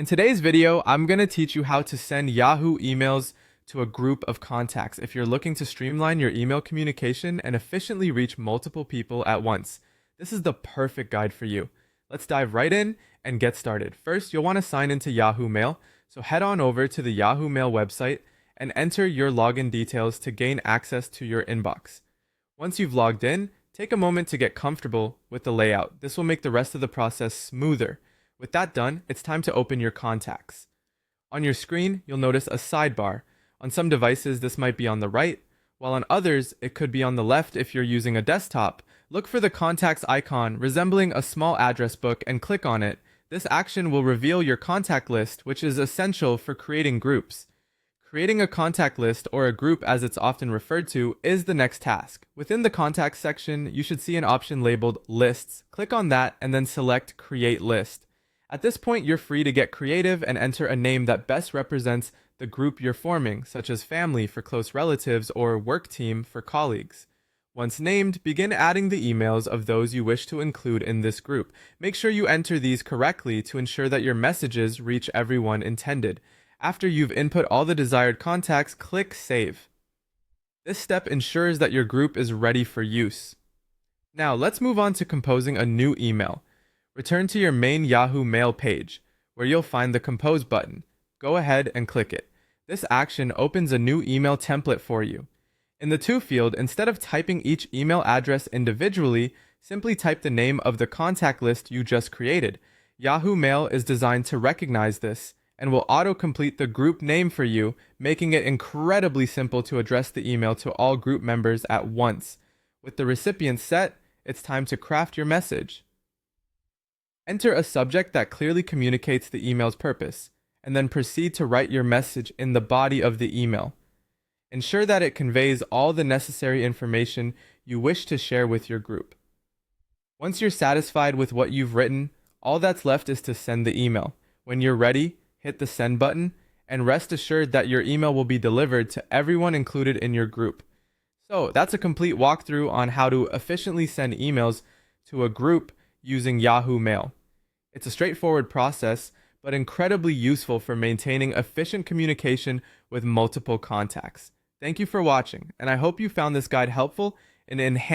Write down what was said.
In today's video, I'm going to teach you how to send Yahoo emails to a group of contacts if you're looking to streamline your email communication and efficiently reach multiple people at once. This is the perfect guide for you. Let's dive right in and get started. First, you'll want to sign into Yahoo Mail, so head on over to the Yahoo Mail website and enter your login details to gain access to your inbox. Once you've logged in, take a moment to get comfortable with the layout. This will make the rest of the process smoother. With that done, it's time to open your contacts. On your screen, you'll notice a sidebar. On some devices, this might be on the right, while on others, it could be on the left if you're using a desktop. Look for the contacts icon resembling a small address book and click on it. This action will reveal your contact list, which is essential for creating groups. Creating a contact list, or a group as it's often referred to, is the next task. Within the contacts section, you should see an option labeled Lists. Click on that and then select Create List. At this point, you're free to get creative and enter a name that best represents the group you're forming, such as family for close relatives or work team for colleagues. Once named, begin adding the emails of those you wish to include in this group. Make sure you enter these correctly to ensure that your messages reach everyone intended. After you've input all the desired contacts, click Save. This step ensures that your group is ready for use. Now, let's move on to composing a new email. Return to your main Yahoo Mail page, where you'll find the Compose button. Go ahead and click it. This action opens a new email template for you. In the To field, instead of typing each email address individually, simply type the name of the contact list you just created. Yahoo Mail is designed to recognize this and will auto-complete the group name for you, making it incredibly simple to address the email to all group members at once. With the recipient set, it's time to craft your message. Enter a subject that clearly communicates the email's purpose, and then proceed to write your message in the body of the email. Ensure that it conveys all the necessary information you wish to share with your group. Once you're satisfied with what you've written, all that's left is to send the email. When you're ready, hit the send button, and rest assured that your email will be delivered to everyone included in your group. So that's a complete walkthrough on how to efficiently send emails to a group using Yahoo Mail. It's a straightforward process, but incredibly useful for maintaining efficient communication with multiple contacts. Thank you for watching, and I hope you found this guide helpful in enhancing